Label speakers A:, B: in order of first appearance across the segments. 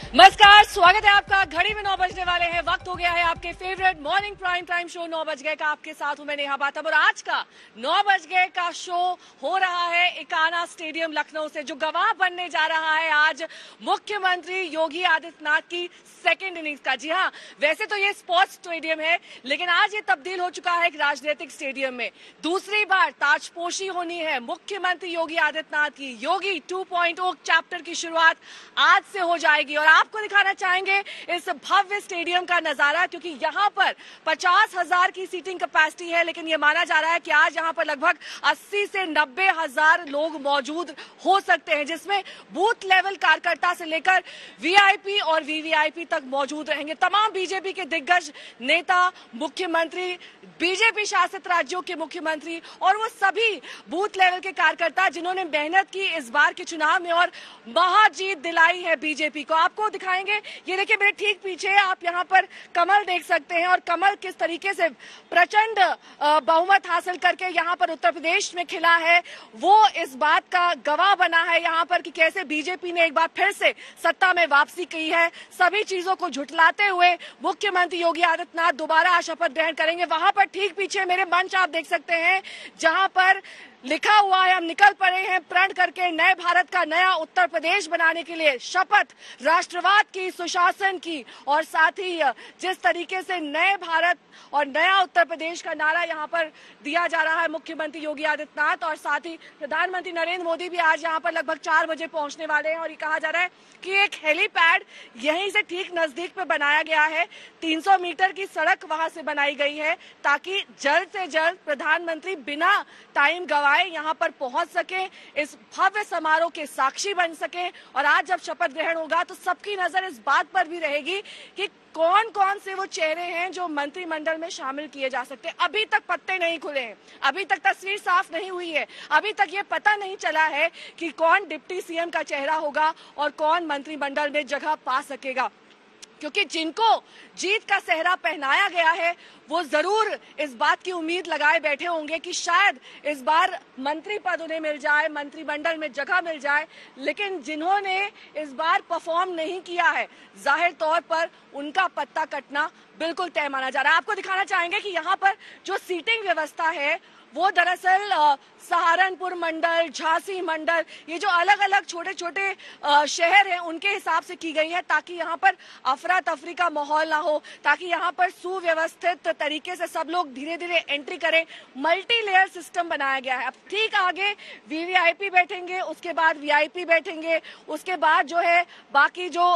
A: नमस्कार, स्वागत है आपका। घड़ी में 9 बजने वाले हैं। वक्त हो गया है आपके favourite morning prime time show 9 बज गए का। आपके साथ हूं मैं नेहा बातम और आज का 9 बज गए का शो हो रहा है इकाना स्टेडियम लखनऊ से, जो गवाह बनने जा रहा है आज मुख्यमंत्री योगी आदित्यनाथ की सेकेंड इनिंग्स का। जी हाँ, वैसे तो ये स्पोर्ट्स स्टेडियम है, लेकिन आज ये तब्दील हो चुका है एक राजनीतिक स्टेडियम में। दूसरी बार ताजपोशी होनी है मुख्यमंत्री योगी आदित्यनाथ की। योगी 2.0 चैप्टर की शुरुआत आज से हो जाएगी और आपको दिखाना चाहेंगे इस भव्य स्टेडियम का नजारा, क्योंकि यहाँ पर 50,000 की सीटिंग कैपेसिटी है, लेकिन ये माना जा रहा है कि आज यहाँ पर लगभग 80 से 90,000 लोग मौजूद हो सकते हैं, जिसमें बूथ लेवल कार्यकर्ता से लेकर वीआईपी और वीवीआईपी तक मौजूद रहेंगे। तमाम बीजेपी के दिग्गज नेता, मुख्यमंत्री, बीजेपी शासित राज्यों के मुख्यमंत्री और वो सभी बूथ लेवल के कार्यकर्ता जिन्होंने मेहनत की इस बार के चुनाव में और महाजीत दिलाई है बीजेपी को। आपको दिखाएंगे, ये देखिए मेरे ठीक पीछे आप यहाँ पर कमल देख सकते हैं और कमल किस तरीके से प्रचंड बहुमत हासिल करके यहाँ पर उत्तर प्रदेश में खिला है, वो इस बात का गवाह बना है यहाँ पर कि कैसे बीजेपी ने एक बार फिर से सत्ता में वापसी की है। सभी चीजों को झुठलाते हुए मुख्यमंत्री योगी आदित्यनाथ दोबारा शपथ ग्रहण करेंगे। वहां पर ठीक पीछे मेरे मंच आप देख सकते हैं, जहां पर लिखा हुआ है, हम निकल पड़े हैं प्रण करके नए भारत का नया उत्तर प्रदेश बनाने के लिए। शपथ राष्ट्रवाद की, सुशासन की और साथ ही जिस तरीके से नए भारत और नया उत्तर प्रदेश का नारा यहाँ पर दिया जा रहा है मुख्यमंत्री योगी आदित्यनाथ, और साथ ही प्रधानमंत्री नरेंद्र मोदी भी आज यहाँ पर लगभग 4 बजे पहुंचने वाले हैं। और ये कहा जा रहा है कि एक हेलीपैड यहीं से ठीक नजदीक पे बनाया गया है। 300 मीटर की सड़क वहां से बनाई गई है ताकि जल्द से जल्द प्रधानमंत्री बिना टाइम गवाए यहाँ पर पहुंच सके, इस भव्य समारोह के साक्षी बन सके। और आज जब शपथ ग्रहण होगा तो सबकी नजर इस बात पर भी रहेगी कि कौन कौन से वो चेहरे हैं जो मंत्रिमंडल में शामिल किए जा सकते हैं। अभी तक पत्ते नहीं खुले हैं, अभी तक तस्वीर साफ नहीं हुई है, अभी तक ये पता नहीं चला है कि कौन डिप्टी सीएम का चेहरा होगा और कौन मंत्रिमंडल में जगह पा सकेगा, क्योंकि जिनको जीत का सेहरा पहनाया गया है वो जरूर इस बात की उम्मीद लगाए बैठे होंगे कि शायद इस बार मंत्री पद उन्हें मिल जाए, मंत्रिमंडल में जगह मिल जाए। लेकिन जिन्होंने इस बार परफॉर्म नहीं किया है, जाहिर तौर पर उनका पत्ता कटना बिल्कुल तय माना जा रहा है। आपको दिखाना चाहेंगे कि यहाँ पर जो सीटिंग व्यवस्था है वो दरअसल सहारनपुर मंडल, झांसी मंडल, ये जो अलग अलग छोटे छोटे शहर हैं उनके हिसाब से की गई है, ताकि यहाँ पर अफरा तफरी का माहौल ना हो, ताकि यहाँ पर सुव्यवस्थित तरीके से सब लोग धीरे धीरे एंट्री करें। मल्टी लेयर सिस्टम बनाया गया है। अब ठीक आगे वीवीआईपी बैठेंगे, उसके बाद वीआईपी बैठेंगे, उसके बाद जो है बाकी जो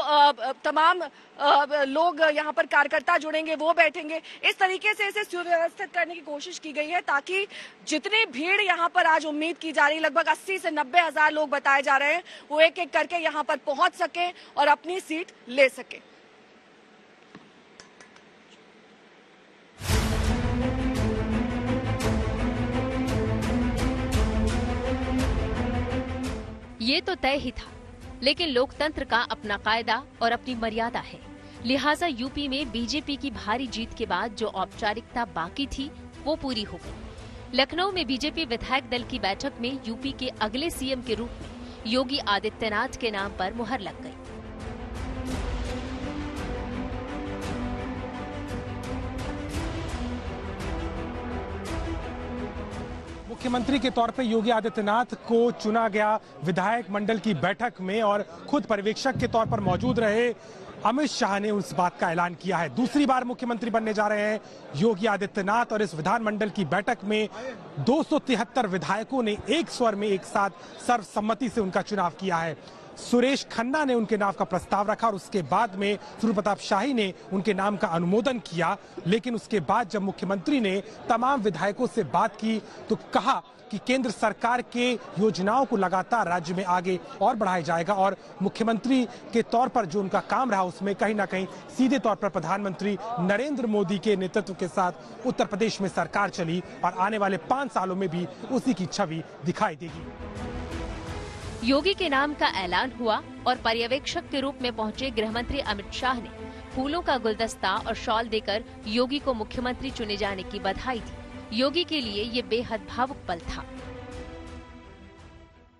A: तमाम लोग यहाँ पर कार्यकर्ता जुड़ेंगे वो बैठेंगे। इस तरीके से इसे सुव्यवस्थित करने की कोशिश की गई है ताकि जितनी भीड़ यहाँ पर आज उम्मीद की जा रही है, लगभग 80 से 90,000 लोग बताए जा रहे हैं, वो एक एक करके यहाँ पर पहुंच सके और अपनी सीट ले सके।
B: ये तो तय ही था, लेकिन लोकतंत्र का अपना कायदा और अपनी मर्यादा है। लिहाजा यूपी में बीजेपी की भारी जीत के बाद जो औपचारिकता बाकी थी वो पूरी हो गई। लखनऊ में बीजेपी विधायक दल की बैठक में यूपी के अगले सीएम के रूप में योगी आदित्यनाथ के नाम पर मुहर लग गई।
C: मुख्यमंत्री के तौर पे योगी आदित्यनाथ को चुना गया विधायक मंडल की बैठक में, और खुद पर्यवेक्षक के तौर पर मौजूद रहे अमित शाह ने उस बात का ऐलान किया है। दूसरी बार मुख्यमंत्री बनने जा रहे हैं योगी आदित्यनाथ, और इस विधानमंडल की बैठक में 273 विधायकों ने एक स्वर में एक साथ सर्वसम्मति से उनका चुनाव किया है। सुरेश खन्ना ने उनके नाम का प्रस्ताव रखा और उसके बाद में सूर्य प्रताप शाही ने उनके नाम का अनुमोदन किया। लेकिन उसके बाद जब मुख्यमंत्री ने तमाम विधायकों से बात की तो कहा कि केंद्र सरकार के योजनाओं को लगातार राज्य में आगे और बढ़ाया जाएगा, और मुख्यमंत्री के तौर पर जो उनका काम रहा उसमें कहीं ना कहीं सीधे तौर पर प्रधानमंत्री नरेंद्र मोदी के नेतृत्व के साथ उत्तर प्रदेश में सरकार चली और आने वाले 5 सालों में भी उसी की छवि दिखाई देगी।
B: योगी के नाम का ऐलान हुआ और पर्यवेक्षक के रूप में पहुंचे गृहमंत्री अमित शाह ने फूलों का गुलदस्ता और शॉल देकर योगी को मुख्यमंत्री चुने जाने की बधाई दी। योगी के लिए ये बेहद भावुक पल था।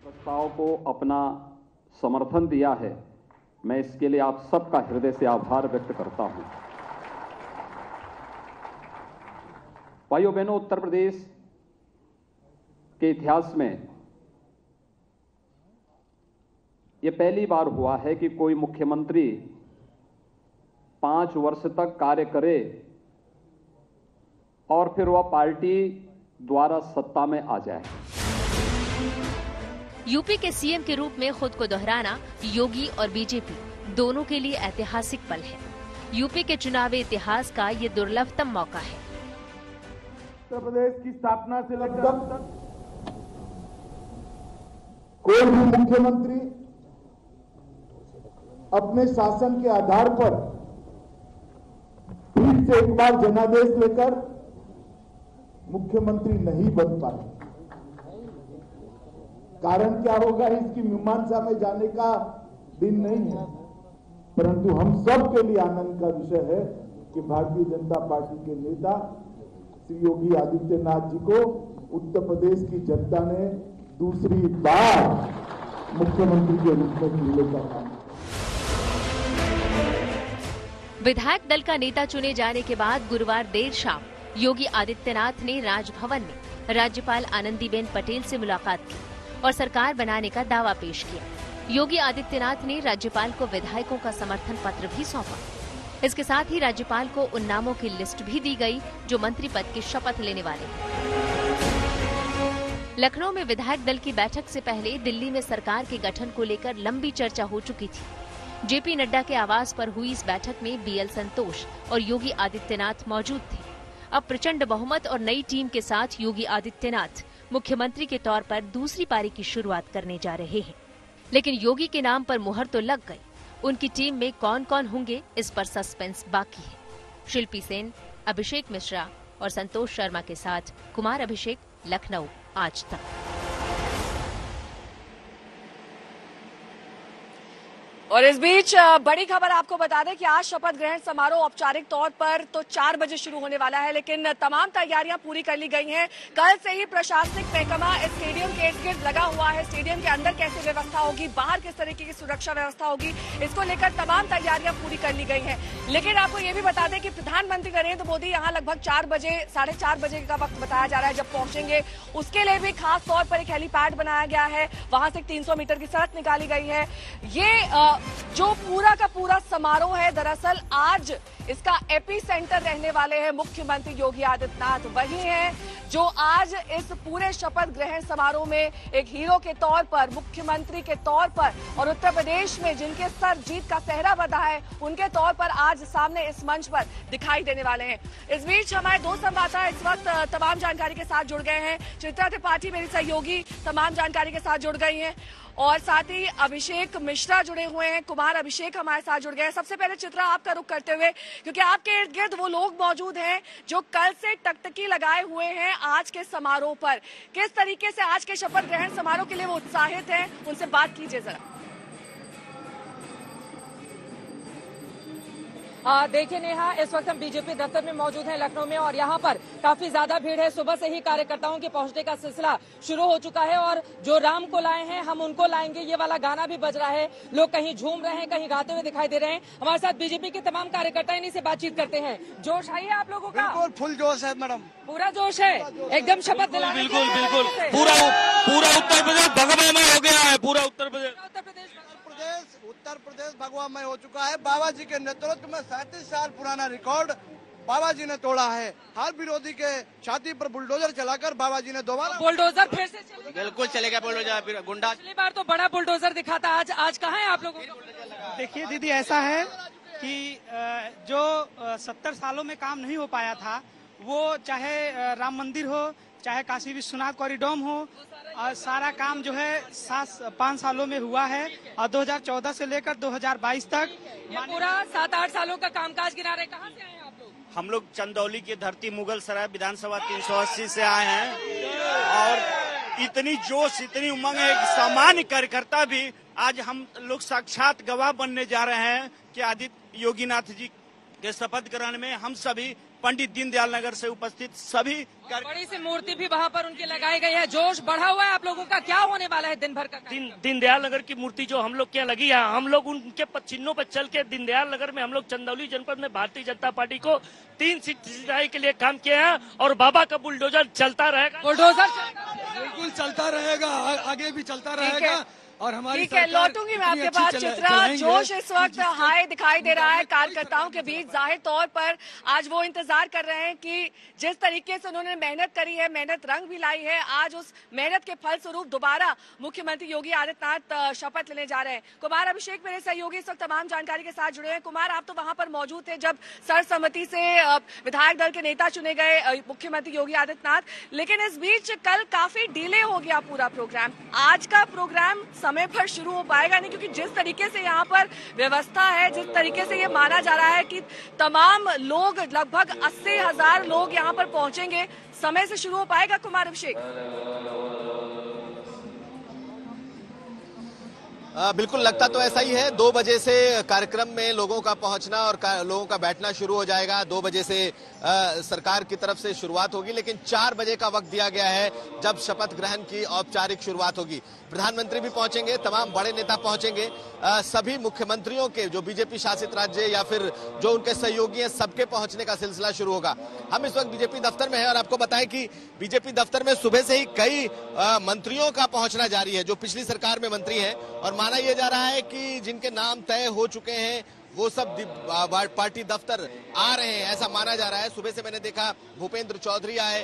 D: प्रस्ताव को अपना समर्थन दिया है मैं इसके लिए आप सबका हृदय से आभार व्यक्त करता हूं। भाइयों बहनों, उत्तर प्रदेश के इतिहास में यह पहली बार हुआ है कि कोई मुख्यमंत्री 5 वर्ष तक कार्य करे और फिर वह पार्टी द्वारा सत्ता में आ जाए।
B: यूपी के सीएम के रूप में खुद को दोहराना योगी और बीजेपी दोनों के लिए ऐतिहासिक पल है। यूपी के चुनावी इतिहास का ये दुर्लभतम मौका है।
E: उत्तर प्रदेश की स्थापना से लगभग कोई भी मुख्यमंत्री अपने शासन के आधार पर फिर से एक बार जनादेश लेकर मुख्यमंत्री नहीं बन पाए। कारण क्या होगा, इसकी मीमांसा में जाने का दिन नहीं है, परंतु हम सब के लिए आनंद का विषय है कि भारतीय जनता पार्टी के नेता श्री योगी आदित्यनाथ जी को उत्तर प्रदेश की जनता ने दूसरी बार मुख्यमंत्री के रूप में चुनने का काम।
B: विधायक दल का नेता चुने जाने के बाद गुरुवार देर शाम योगी आदित्यनाथ ने राजभवन में राज्यपाल आनंदीबेन पटेल से मुलाकात की और सरकार बनाने का दावा पेश किया। योगी आदित्यनाथ ने राज्यपाल को विधायकों का समर्थन पत्र भी सौंपा। इसके साथ ही राज्यपाल को उन नामों की लिस्ट भी दी गई जो मंत्री पद की शपथ लेने वाले हैं। लखनऊ में विधायक दल की बैठक से पहले दिल्ली में सरकार के गठन को लेकर लंबी चर्चा हो चुकी थी। जेपी नड्डा के आवास पर हुई इस बैठक में बीएल संतोष और योगी आदित्यनाथ मौजूद थे। अब प्रचंड बहुमत और नई टीम के साथ योगी आदित्यनाथ मुख्यमंत्री के तौर पर दूसरी पारी की शुरुआत करने जा रहे हैं। लेकिन योगी के नाम पर मुहर तो लग गई। उनकी टीम में कौन कौन होंगे, इस पर सस्पेंस बाकी है। शिल्पी सेन, अभिषेक मिश्रा और संतोष शर्मा के साथ कुमार अभिषेक, लखनऊ, आज तक।
A: और इस बीच बड़ी खबर आपको बता दें कि आज शपथ ग्रहण समारोह औपचारिक तौर पर तो 4 बजे शुरू होने वाला है, लेकिन तमाम तैयारियां पूरी कर ली गई हैं। कल से ही प्रशासनिक महकमा इस स्टेडियम के इर्द गिर्द लगा हुआ है। स्टेडियम के अंदर कैसे व्यवस्था होगी, बाहर किस तरीके की सुरक्षा व्यवस्था होगी, इसको लेकर तमाम तैयारियां पूरी कर ली गई हैं। लेकिन आपको ये भी बता दें कि प्रधानमंत्री नरेंद्र मोदी यहाँ लगभग 4 बजे, 4:30 बजे का वक्त बताया जा रहा है जब पहुंचेंगे। उसके लिए भी खास तौर पर एक हेलीपैड बनाया गया है, वहां से 300 मीटर की सड़क निकाली गई है। ये जो पूरा का पूरा समारोह है, दरअसल आज इसका एपी सेंटर रहने वाले हैं मुख्यमंत्री योगी आदित्यनाथ। वही हैं जो आज इस पूरे शपथ ग्रहण समारोह में एक हीरो के तौर पर, मुख्यमंत्री के तौर पर और उत्तर प्रदेश में जिनके सर जीत का सेहरा बंधा है, उनके तौर पर आज सामने इस मंच पर दिखाई देने वाले हैं। इस बीच हमारे 2 संवाददाता इस वक्त तमाम जानकारी के साथ जुड़ गए हैं। चित्रा त्रिपाठी मेरी सहयोगी तमाम जानकारी के साथ जुड़ गई हैं और साथ ही अभिषेक मिश्रा जुड़े हुए हैं, कुमार अभिषेक हमारे साथ जुड़ गए हैं। सबसे पहले चित्रा, आपका रुख करते हुए, क्योंकि आपके इर्द गिर्द वो लोग मौजूद हैं जो कल से टकटकी लगाए हुए हैं आज के समारोह पर। किस तरीके से आज के शपथ ग्रहण समारोह के लिए वो उत्साहित हैं, उनसे बात कीजिए जरा। देखिए नेहा, इस वक्त हम बीजेपी दफ्तर में मौजूद हैं लखनऊ में और यहाँ पर काफी ज्यादा भीड़ है। सुबह से ही कार्यकर्ताओं के पहुंचने का सिलसिला शुरू हो चुका है और जो राम को लाए हैं हम उनको लाएंगे, ये वाला गाना भी बज रहा है। लोग कहीं झूम रहे हैं, कहीं गाते हुए दिखाई दे रहे हैं। हमारे साथ बीजेपी के तमाम कार्यकर्ता इन्हीं से बातचीत करते हैं। जोश आई है आप लोगों का?
F: बिल्कुल फुल जोश है मैडम,
A: पूरा जोश है, एकदम शपथ दिलाने।
F: बिल्कुल पूरा उत्तर प्रदेश भगवामय हो गया है। पूरा उत्तर प्रदेश भगवामय हो चुका है। बाबा जी के नेतृत्व में 37 साल पुराना रिकॉर्ड बाबा जी ने तोड़ा है। हर विरोधी के छाती पर बुलडोजर चलाकर बाबा जी ने दोबारा
A: बुलडोजर फिर से चलेगा।
F: बिल्कुल चलेगा बुलडोजर, फिर गुंडा।
A: पिछली बार तो बड़ा बुलडोजर दिखा था, आज कहाँ है आप लोगों को?
G: देखिए दीदी, ऐसा है कि जो 70 सालों में काम नहीं हो पाया था, वो चाहे राम मंदिर हो, चाहे काशी विश्वनाथ कॉरिडोर हो, और सारा काम जो है 5 सालों में हुआ है। और 2014 से लेकर 2022 तक
A: पूरा 7-8 सालों का कामकाज गिरा रहे। कहाँ से आए हैं आप लोग?
F: हम लोग चंदौली की धरती मुगल सराय विधानसभा 380 से आए हैं और इतनी जोश, इतनी उमंग है। एक सामान्य कार्यकर्ता भी आज हम लोग साक्षात गवाह बनने जा रहे हैं कि आदित्य योगीनाथ जी के शपथ ग्रहण में हम सभी पंडित दीनदयाल नगर से उपस्थित सभी
H: बड़ी सी मूर्ति भी वहाँ पर उनकी लगाई गई है। जोश बढ़ा हुआ है आप लोगों का, क्या होने वाला है दिन भर का?
I: दीनदयाल नगर की मूर्ति जो हम लोग के यहाँ लगी है, हम लोग उनके चिन्हों पर चल के दीनदयाल नगर में हम लोग चंदौली जनपद में भारतीय जनता पार्टी को 3 सीट जिताने के लिए काम किए हैं और बाबा का बुलडोजर चलता रहेगा।
H: बुलडोजर
J: बिल्कुल चलता रहेगा, आगे भी चलता रहेगा। और हमारी
A: ठीक है, लौटूंगी मैं आपके पास। चित्रा, जोश इस वक्त हाई दिखाई दे रहा है कार्यकर्ताओं के बीच। जाहिर तौर पर आज वो इंतजार कर रहे हैं कि जिस तरीके से उन्होंने मेहनत करी है, मेहनत रंग भी लाई है, आज उस मेहनत के फल स्वरूप दोबारा मुख्यमंत्री योगी आदित्यनाथ शपथ लेने जा रहे हैं। कुमार अभिषेक मेरे सहयोगी इस वक्त तमाम जानकारी के साथ जुड़े हैं। कुमार, आप तो वहां पर मौजूद थे जब सर्वसम्मति से विधायक दल के नेता चुने गए मुख्यमंत्री योगी आदित्यनाथ, लेकिन इस बीच कल काफी डिले हो गया पूरा प्रोग्राम। आज का प्रोग्राम समय पर शुरू हो पाएगा नहीं, क्योंकि जिस तरीके से यहाँ पर व्यवस्था है, जिस तरीके से ये माना जा रहा है कि तमाम लोग, लगभग 80,000 लोग यहाँ पर पहुंचेंगे, समय से शुरू हो पाएगा कुमार अभिषेक?
K: बिल्कुल लगता तो ऐसा ही है। 2 बजे से कार्यक्रम में लोगों का पहुंचना और लोगों का बैठना शुरू हो जाएगा। 2 बजे से सरकार की तरफ से शुरुआत होगी, लेकिन 4 बजे का वक्त दिया गया है जब शपथ ग्रहण की औपचारिक शुरुआत होगी। प्रधानमंत्री भी पहुंचेंगे, तमाम बड़े नेता पहुंचेंगे, सभी मुख्यमंत्रियों के जो बीजेपी शासित राज्य या फिर जो उनके सहयोगी हैं, सबके पहुंचने का सिलसिला शुरू होगा। हम इस वक्त बीजेपी दफ्तर में हैं और आपको बताएं कि बीजेपी दफ्तर में सुबह से ही कई मंत्रियों का पहुंचना जारी है जो पिछली सरकार में मंत्री हैं, और माना यह जा रहा है कि जिनके नाम तय हो चुके हैं वो सब पार्टी दफ्तर आ रहे हैं, ऐसा माना जा रहा है। सुबह से मैंने देखा भूपेंद्र चौधरी आए,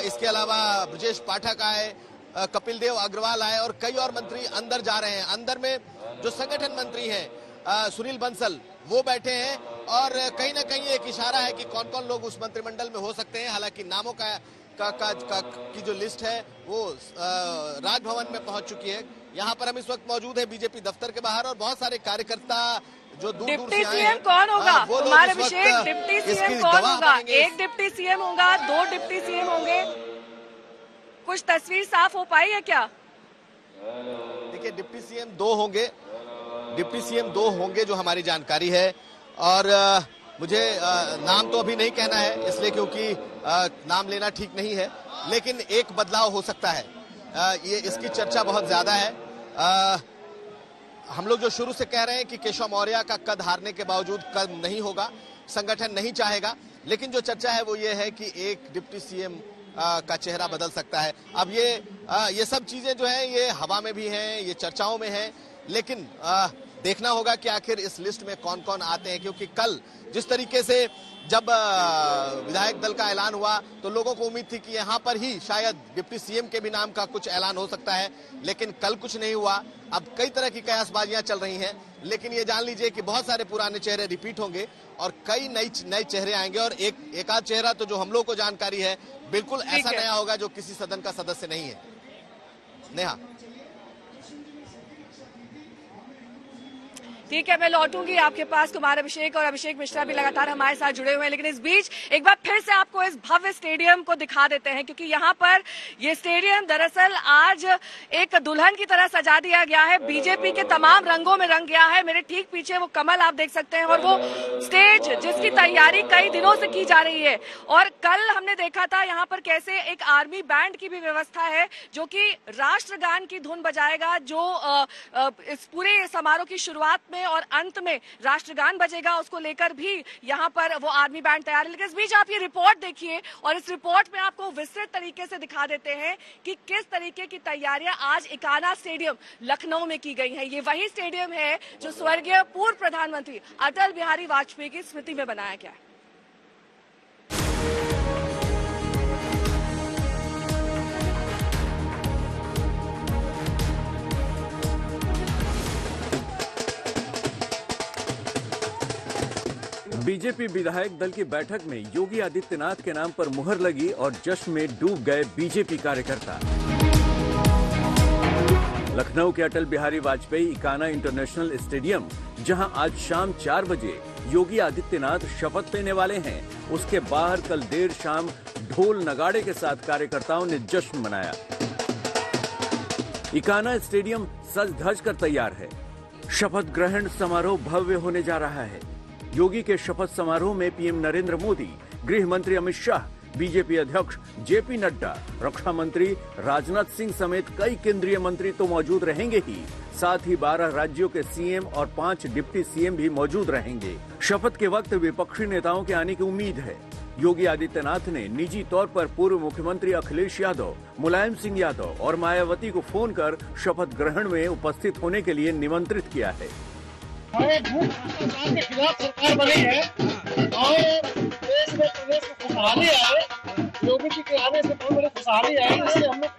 K: इसके अलावा ब्रजेश पाठक आए, कपिल देव अग्रवाल आए और कई और मंत्री अंदर जा रहे हैं। अंदर में जो संगठन मंत्री हैं सुनील बंसल वो बैठे हैं, और कहीं ना कहीं एक इशारा है कि कौन कौन लोग उस मंत्रिमंडल में हो सकते हैं। हालांकि नामों की जो लिस्ट है वो राजभवन में पहुंच चुकी है। यहाँ पर हम इस वक्त मौजूद है बीजेपी दफ्तर के बाहर, और बहुत सारे कार्यकर्ता जो दूर दूर से आए हैं।
A: कौन होगा कुमार अभिषेक? डिप्टी सीएम कौन होगा? एक डिप्टी सीएम होगा, 2 डिप्टी सीएम होंगे? कुछ तस्वीर साफ हो पाई है क्या?
K: देखिए, डिप्टी सीएम 2 होंगे, डिप्टी सीएम 2 होंगे जो हमारी जानकारी है। और मुझे नाम तो अभी नहीं कहना है इसलिए क्योंकि नाम लेना ठीक नहीं है, लेकिन एक बदलाव हो सकता है। ये इसकी चर्चा बहुत ज्यादा है। हम लोग जो शुरू से कह रहे हैं कि केशव मौर्य का कद हारने के बावजूद कद नहीं होगा, संगठन नहीं चाहेगा, लेकिन जो चर्चा है वो ये है कि एक डिप्टी सीएम का चेहरा बदल सकता है। अब ये सब चीजें जो है ये हवा में भी हैं, ये चर्चाओं में हैं, लेकिन देखना होगा कि आखिर इस लिस्ट में कौन कौन आते हैं, क्योंकि कल जिस तरीके से जब विधायक दल का ऐलान हुआ तो लोगों को उम्मीद थी कि यहाँ पर ही शायद डिप्टी सीएम के भी नाम का कुछ ऐलान हो सकता है, लेकिन कल कुछ नहीं हुआ। अब कई तरह की कयासबाजियां चल रही हैं, लेकिन ये जान लीजिए कि बहुत सारे पुराने चेहरे रिपीट होंगे और कई नए चेहरे आएंगे, और एक आध चेहरा तो जो हम लोग को जानकारी है बिल्कुल ऐसा नया होगा जो किसी सदन का सदस्य नहीं है। नेहा,
A: ठीक है, मैं लौटूंगी आपके पास कुमार अभिषेक, और अभिषेक मिश्रा भी लगातार हमारे साथ जुड़े हुए हैं। लेकिन इस बीच एक बार फिर से आपको इस भव्य स्टेडियम को दिखा देते हैं, क्योंकि यहाँ पर ये स्टेडियम दरअसल आज एक दुल्हन की तरह सजा दिया गया है, बीजेपी के तमाम रंगों में रंग गया है। मेरे ठीक पीछे वो कमल आप देख सकते हैं, और वो स्टेज जिसकी तैयारी कई दिनों से की जा रही है। और कल हमने देखा था यहाँ पर कैसे एक आर्मी बैंड की भी व्यवस्था है जो कि राष्ट्रगान की धुन बजाएगा, जो इस पूरे समारोह की शुरुआत में और अंत में राष्ट्रगान बजेगा, उसको लेकर भी यहाँ पर वो आर्मी बैंड तैयार है। लेकिन इस बीच आप ये रिपोर्ट देखिए, और इस रिपोर्ट में आपको विस्तृत तरीके से दिखा देते हैं कि किस तरीके की तैयारियां आज इकाना स्टेडियम लखनऊ में की गई हैं। ये वही स्टेडियम है जो स्वर्गीय पूर्व प्रधानमंत्री अटल बिहारी वाजपेयी की स्मृति में बनाया गया है।
L: बीजेपी विधायक दल की बैठक में योगी आदित्यनाथ के नाम पर मुहर लगी और जश्न में डूब गए बीजेपी कार्यकर्ता। लखनऊ के अटल बिहारी वाजपेयी इकाना इंटरनेशनल स्टेडियम, जहां आज शाम 4 बजे योगी आदित्यनाथ शपथ लेने वाले हैं, उसके बाहर कल देर शाम ढोल नगाड़े के साथ कार्यकर्ताओं ने जश्न मनाया। इकाना स्टेडियम सज धज कर तैयार है। शपथ ग्रहण समारोह भव्य होने जा रहा है। योगी के शपथ समारोह में पीएम नरेंद्र मोदी, गृह मंत्री अमित शाह, बीजेपी अध्यक्ष जेपी नड्डा, रक्षा मंत्री राजनाथ सिंह समेत कई केंद्रीय मंत्री तो मौजूद रहेंगे ही, साथ ही 12 राज्यों के सीएम और 5 डिप्टी सीएम भी मौजूद रहेंगे। शपथ के वक्त विपक्षी नेताओं के आने की उम्मीद है। योगी आदित्यनाथ ने निजी तौर पर पूर्व मुख्यमंत्री अखिलेश यादव, मुलायम सिंह यादव और मायावती को फोन कर शपथ ग्रहण में उपस्थित होने के लिए निमंत्रित किया है।
M: के खिलाफ सरकार बनी है और देश में प्रदेश को खुशहाली आए, योगी जी के आने से बहुत बड़ी खुशहाली आई, इसलिए हम लोग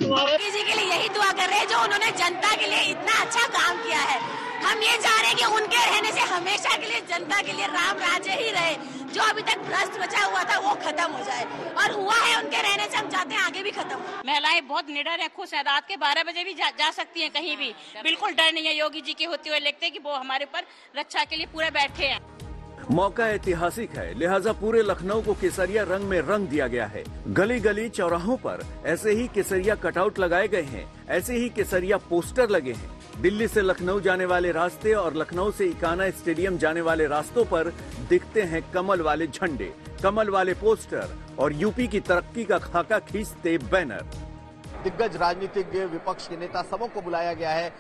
M: योगी
N: जी के लिए यही दुआ कर रहे हैं जो उन्होंने जनता के लिए इतना अच्छा काम किया है। हम ये चाह रहे हैं कि उनके रहने से हमेशा के लिए जनता के लिए राम राज्य ही रहे, जो अभी तक भ्रष्ट बचा हुआ था वो खत्म हो जाए, और हुआ है उनके रहने से, हम चाहते हैं आगे भी खत्म हो।
O: महिलाएं बहुत निडर है, खुश है, रात के 12 बजे भी जा सकती हैं कहीं भी, बिल्कुल डर नहीं है। योगी जी के होते हुए लगते हैं कि वो हमारे ऊपर रक्षा के लिए पूरे बैठे हैं।
L: मौका ऐतिहासिक है, लिहाजा पूरे लखनऊ को केसरिया रंग में रंग दिया गया है। गली गली चौराहों पर ऐसे ही केसरिया कटआउट लगाए गए हैं, ऐसे ही केसरिया पोस्टर लगे हैं। दिल्ली से लखनऊ जाने वाले रास्ते और लखनऊ से इकाना स्टेडियम जाने वाले रास्तों पर दिखते हैं कमल वाले झंडे, कमल वाले पोस्टर और यूपी की तरक्की का खाका खींचते बैनर।
K: दिग्गज राजनीतिक विपक्ष के नेता सबों को बुलाया गया है।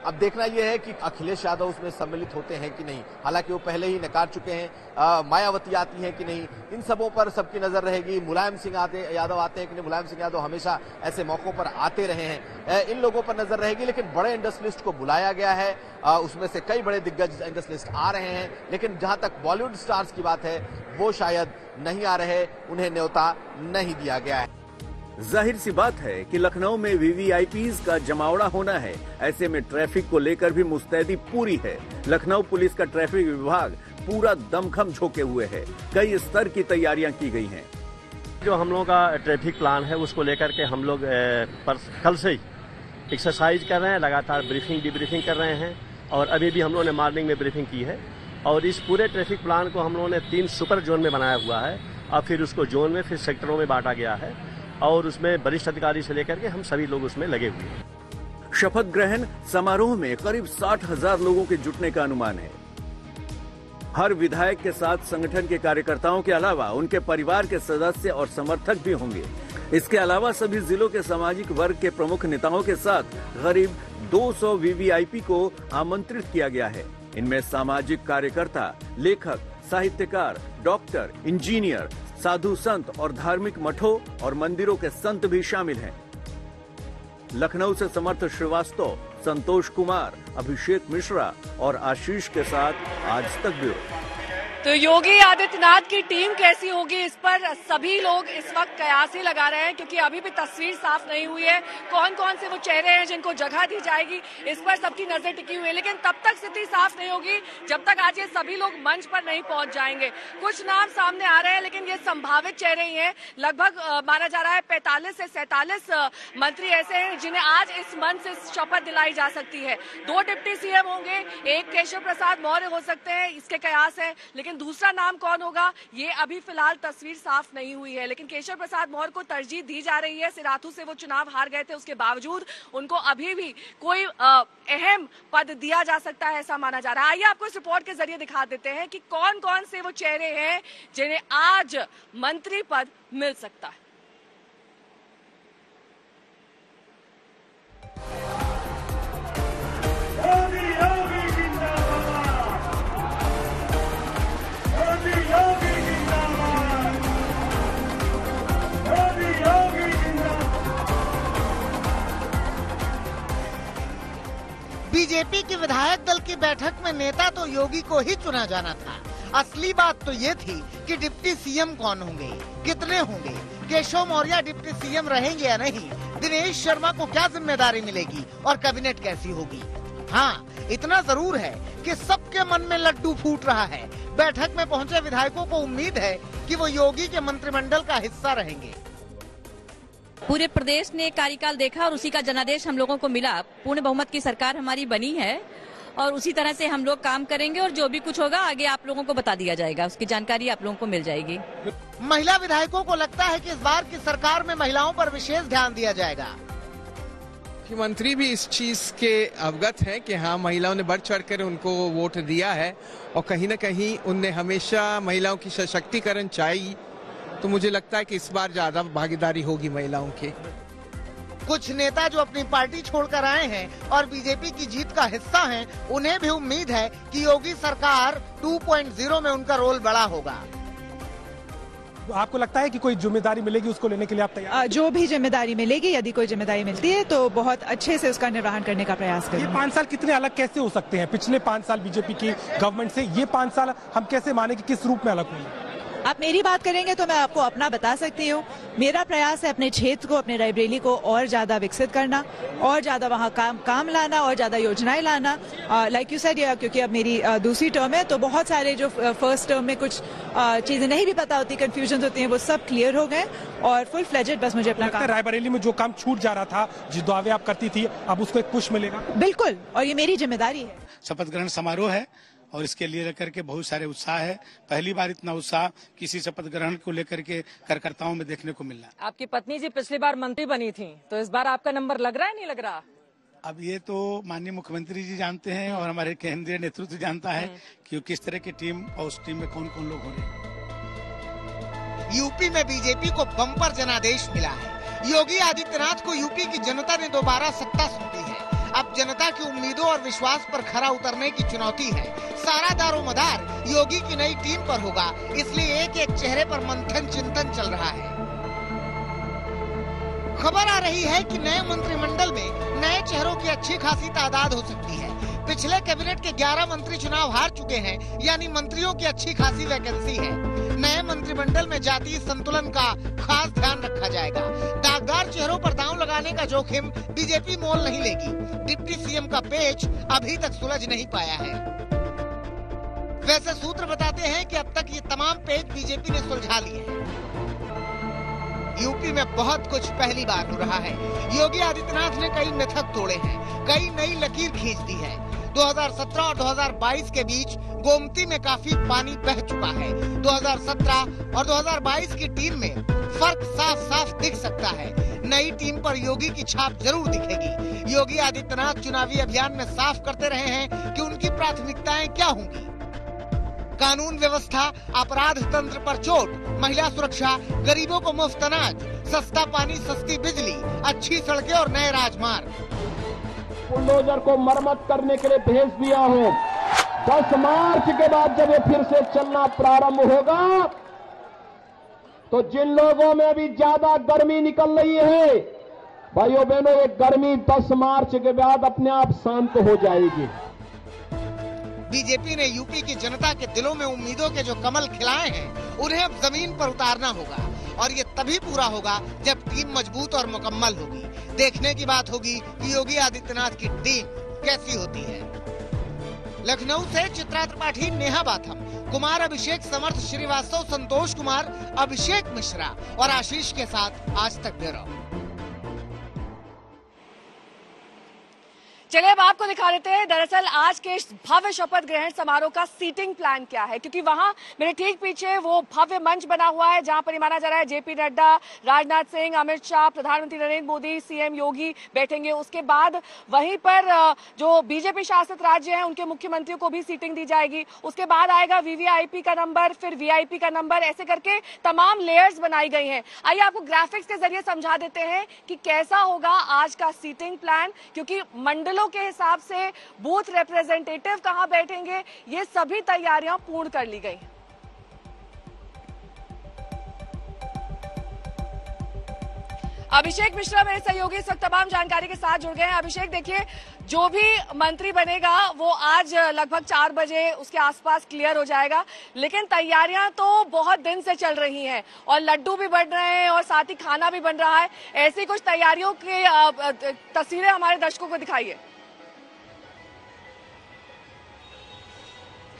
K: अब देखना यह है कि अखिलेश यादव उसमें सम्मिलित होते हैं कि नहीं। हालांकि वो पहले ही नकार चुके हैं। मायावती आती हैं कि नहीं, इन सबों पर सबकी नजर रहेगी। मुलायम सिंह यादव आते हैं कि नहीं, मुलायम सिंह यादव हमेशा ऐसे मौकों पर आते रहे हैं, इन लोगों पर नजर रहेगी। लेकिन बड़े इंडस्ट्रियलिस्ट को बुलाया गया है, उसमें से कई बड़े दिग्गज इंडस्ट्रियलिस्ट आ रहे हैं। लेकिन जहां तक बॉलीवुड स्टार्स की बात है, वो शायद नहीं आ रहे, उन्हें न्योता नहीं दिया गया है।
L: जाहिर सी बात है कि लखनऊ में वीवीआईपीज का जमावड़ा होना है। ऐसे में ट्रैफिक को लेकर भी मुस्तैदी पूरी है। लखनऊ पुलिस का ट्रैफिक विभाग पूरा दमखम झोंके हुए है। कई स्तर की तैयारियां की गई हैं।
P: जो हम लोगों का ट्रैफिक प्लान है उसको लेकर के हम लोग कल से ही एक्सरसाइज कर रहे हैं, लगातार ब्रीफिंग डिब्रीफिंग कर रहे हैं, और अभी भी हम लोगों ने मॉर्निंग में ब्रीफिंग की है। और इस पूरे ट्रैफिक प्लान को हम लोगों ने 3 सुपर जोन में बनाया हुआ है, और फिर उसको जोन में फिर सेक्टरों में बांटा गया है, और उसमें वरिष्ठ अधिकारी से लेकर के हम सभी लोग उसमें लगे हुए हैं।
L: शपथ ग्रहण समारोह में करीब 60,000 लोगों के जुटने का अनुमान है। हर विधायक के साथ संगठन के कार्यकर्ताओं के अलावा उनके परिवार के सदस्य और समर्थक भी होंगे। इसके अलावा सभी जिलों के सामाजिक वर्ग के प्रमुख नेताओं के साथ करीब 200 वीवीआईपी को आमंत्रित किया गया है। इनमें सामाजिक कार्यकर्ता, लेखक, साहित्यकार, डॉक्टर, इंजीनियर, साधु संत और धार्मिक मठों और मंदिरों के संत भी शामिल हैं। लखनऊ से समर्थ श्रीवास्तव, संतोष कुमार, अभिषेक मिश्रा और आशीष के साथ आज तक ब्यूरो।
A: तो योगी आदित्यनाथ की टीम कैसी होगी, इस पर सभी लोग इस वक्त कयास ही लगा रहे हैं, क्योंकि अभी भी तस्वीर साफ नहीं हुई है। कौन कौन से वो चेहरे हैं जिनको जगह दी जाएगी, इस पर सबकी नजर टिकी हुई है। लेकिन तब तक स्थिति साफ नहीं होगी जब तक आज ये सभी लोग मंच पर नहीं पहुंच जाएंगे। कुछ नाम सामने आ रहे हैं, लेकिन ये संभावित चेहरे ही हैं। लगभग माना जा रहा है 45 से 47 मंत्री ऐसे हैं जिन्हें आज इस मंच से शपथ दिलाई जा सकती है। 2 डिप्टी सीएम होंगे, एक केशव प्रसाद मौर्य हो सकते हैं, इसके कयास है। लेकिन दूसरा नाम कौन होगा ये अभी फिलहाल तस्वीर साफ नहीं हुई है। लेकिन केशव प्रसाद मौर्य को तरजीह दी जा रही है। सिराथू से वो चुनाव हार गए थे, उसके बावजूद उनको अभी भी कोई अहम पद दिया जा सकता है, ऐसा माना जा रहा है। आइए आपको इस रिपोर्ट के जरिए दिखा देते हैं कि कौन कौन से वो चेहरे हैं जिन्हें आज मंत्री पद मिल सकता है।
Q: बीजेपी की विधायक दल की बैठक में नेता तो योगी को ही चुना जाना था। असली बात तो ये थी कि डिप्टी सीएम कौन होंगे, कितने होंगे, केशव मौर्य डिप्टी सीएम रहेंगे या नहीं, दिनेश शर्मा को क्या जिम्मेदारी मिलेगी और कैबिनेट कैसी होगी। हाँ, इतना जरूर है कि सबके मन में लड्डू फूट रहा है। बैठक में पहुंचे विधायकों को उम्मीद है कि वो योगी के मंत्रिमंडल का हिस्सा रहेंगे।
R: पूरे प्रदेश ने कार्यकाल देखा और उसी का जनादेश हम लोगों को मिला। पूर्ण बहुमत की सरकार हमारी बनी है और उसी तरह से हम लोग काम करेंगे, और जो भी कुछ होगा आगे आप लोगों को बता दिया जाएगा, उसकी जानकारी आप लोगों को मिल जाएगी।
Q: महिला विधायकों को लगता है कि इस बार की सरकार में महिलाओं पर विशेष ध्यान दिया जाएगा।
S: मुख्यमंत्री भी इस चीज के अवगत हैं कि हाँ, महिलाओं ने बढ़ चढ़कर उनको वोट दिया है और कहीं ना कहीं उनने हमेशा महिलाओं की सशक्तिकरण चाहिए। तो मुझे लगता है कि इस बार ज्यादा भागीदारी होगी महिलाओं की।
Q: कुछ नेता जो अपनी पार्टी छोड़कर आए हैं और बीजेपी की जीत का हिस्सा हैं, उन्हें भी उम्मीद है कि योगी सरकार 2.0 में उनका रोल बड़ा होगा।
C: आपको लगता है कि कोई जिम्मेदारी मिलेगी उसको लेने के लिए आप तैयार?
T: जो भी जिम्मेदारी मिलेगी, यदि कोई जिम्मेदारी मिलती है तो बहुत अच्छे से उसका निर्वहन करने का प्रयास करेंगे।
C: ये 5 साल कितने अलग कैसे हो सकते हैं पिछले 5 साल बीजेपी की गवर्नमेंट से? ये 5 साल हम कैसे माने कि किस रूप में अलग हुए?
T: आप मेरी बात करेंगे तो मैं आपको अपना बता सकती हूँ। मेरा प्रयास है अपने क्षेत्र को, अपने रायबरेली को और ज्यादा विकसित करना, और ज्यादा वहाँ काम लाना, और ज्यादा योजनाएं लाना। लाइक यू सेड, क्योंकि अब मेरी दूसरी टर्म है तो बहुत सारे जो फर्स्ट टर्म में कुछ चीजें नहीं भी पता होती, कंफ्यूजन होती हैं, वो सब क्लियर हो गए और फुल फ्लेजेड बस मुझे अपना काम।
C: रायबरेली में जो काम छूट जा रहा था, जिस दावे आप करती थी, अब उसको एक पुश मिलेगा?
T: बिल्कुल, और ये मेरी जिम्मेदारी है।
U: शपथ ग्रहण समारोह है और इसके लिए लेकर के बहुत सारे उत्साह है। पहली बार इतना उत्साह किसी शपथ ग्रहण को लेकर के कार्यकर्ताओं में देखने को मिल रहा है।
H: आपकी पत्नी जी पिछली बार मंत्री बनी थी, तो इस बार आपका नंबर लग रहा है, नहीं लग रहा?
U: अब ये तो माननीय मुख्यमंत्री जी जानते हैं और हमारे केंद्रीय नेतृत्व जानता है कि किस तरह की टीम और उस टीम में कौन कौन लोग हो रहे हैं।
Q: यूपी में बीजेपी को बम्पर जनादेश मिला है। योगी आदित्यनाथ को यूपी की जनता ने दोबारा सत्ता सौंपी है। अब जनता की उम्मीदों और विश्वास पर खरा उतरने की चुनौती है। सारा दारोमदार योगी की नई टीम पर होगा, इसलिए एक एक चेहरे पर मंथन चिंतन चल रहा है। खबर आ रही है कि नए मंत्रिमंडल में नए चेहरों की अच्छी खासी तादाद हो सकती है। पिछले कैबिनेट के 11 मंत्री चुनाव हार चुके हैं, यानी मंत्रियों की अच्छी खासी वैकेंसी है। नए मंत्रिमंडल में जातीय संतुलन का खास ध्यान रखा जाएगा। दागदार चेहरों पर दांव लगाने का जोखिम बीजेपी मोल नहीं लेगी। डिप्टी सीएम का पेच अभी तक सुलझ नहीं पाया है। वैसे सूत्र बताते हैं कि अब तक ये तमाम पेच बीजेपी ने सुलझा लिए हैं। यूपी में बहुत कुछ पहली बार हो रहा है। योगी आदित्यनाथ ने कई मिथक तोड़े हैं, कई नई लकीर खींच दी है। 2017 और 2022 के बीच गोमती में काफी पानी बह चुका है। 2017 और 2022 की टीम में फर्क साफ साफ दिख सकता है। नई टीम पर योगी की छाप जरूर दिखेगी। योगी आदित्यनाथ चुनावी अभियान में साफ करते रहे हैं कि उनकी प्राथमिकताएं क्या होंगी। कानून व्यवस्था, अपराध तंत्र पर चोट, महिला सुरक्षा, गरीबों को मुफ्त अनाज, सस्ता पानी, सस्ती बिजली, अच्छी सड़कें और नए राजमार्ग।
M: बुलडोजर को मरम्मत करने के लिए भेज दिया हो। 10 मार्च के बाद जब ये फिर से चलना प्रारंभ होगा तो जिन लोगों में अभी ज्यादा गर्मी निकल रही है, भाइयों बहनों, ये गर्मी 10 मार्च के बाद अपने आप शांत हो जाएगी।
Q: बीजेपी ने यूपी की जनता के दिलों में उम्मीदों के जो कमल खिलाए हैं, उन्हें अब जमीन पर उतारना होगा, और ये तभी पूरा होगा जब टीम मजबूत और मुकम्मल होगी। देखने की बात होगी कि योगी आदित्यनाथ की टीम कैसी होती है। लखनऊ से चित्रा त्रिपाठी, नेहा बाथम, कुमार अभिषेक, समर्थ श्रीवास्तव, संतोष कुमार, अभिषेक मिश्रा और आशीष के साथ आज तक ब्यूरो।
A: चलिए अब आपको दिखा देते हैं दरअसल आज के भव्य शपथ ग्रहण समारोह का सीटिंग प्लान क्या है, क्योंकि वहां मेरे ठीक पीछे वो भव्य मंच बना हुआ है जहां पर ये माना जा रहा है जेपी नड्डा, राजनाथ सिंह, अमित शाह, प्रधानमंत्री नरेंद्र मोदी, सीएम योगी बैठेंगे। उसके बाद वहीं पर जो बीजेपी शासित राज्य हैं उनके मुख्यमंत्रियों को भी सीटिंग दी जाएगी। उसके बाद आएगा वीवीआईपी का नंबर, फिर वीआईपी का नंबर, ऐसे करके तमाम लेयर्स बनाई गई हैं। आइए आपको ग्राफिक्स के जरिए समझा देते हैं कि कैसा होगा आज का सीटिंग प्लान, क्योंकि मंडलों के हिसाब से बूथ रिप्रेजेंटेटिव कहां बैठेंगे ये सभी तैयारियां पूर्ण कर ली गई। अभिषेक मिश्रा मेरे सहयोगी इस वक्त तमाम जानकारी के साथ जुड़ गए हैं। अभिषेक, देखिए, जो भी मंत्री बनेगा वो आज लगभग 4 बजे उसके आसपास क्लियर हो जाएगा, लेकिन तैयारियां तो बहुत दिन से चल रही हैं और लड्डू भी बन रहे हैं और साथ ही खाना भी बन रहा है। ऐसी कुछ तैयारियों की तस्वीरें हमारे दर्शकों को दिखाइए।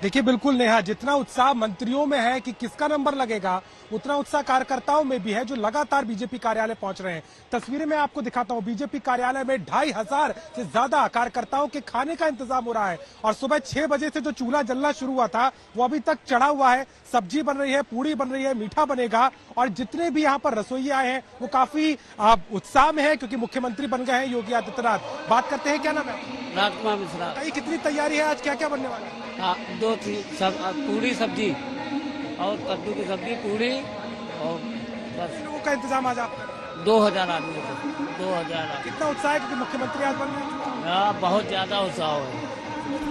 C: देखिए बिल्कुल नेहा, जितना उत्साह मंत्रियों में है कि किसका नंबर लगेगा, उतना उत्साह कार्यकर्ताओं में भी है जो लगातार बीजेपी कार्यालय पहुंच रहे हैं। तस्वीरें मैं आपको दिखाता हूं, बीजेपी कार्यालय में 2500 से ज्यादा कार्यकर्ताओं के खाने का इंतजाम हो रहा है और सुबह 6 बजे से जो चूल्हा जलना शुरू हुआ था वो अभी तक चढ़ा हुआ है। सब्जी बन रही है, पूड़ी बन रही है, मीठा बनेगा और जितने भी यहाँ पर रसोइया आए हैं वो काफी उत्साह में है क्योंकि मुख्यमंत्री बन गए हैं योगी आदित्यनाथ। बात करते हैं, क्या नाम है?
D: राजकुमार मिश्रा।
C: कितनी तैयारी है आज, क्या क्या बनने वाला है?
D: 2 पूरी सब्जी और कद्दू की सब्जी, पूरी और बस।
C: लोगों का इंतजाम आज आप?
D: 2000 आदमी। 2000।
C: कितना उत्साह है क्योंकि मुख्यमंत्री आज बन रहे हैं?
D: बहुत ज्यादा उत्साह है,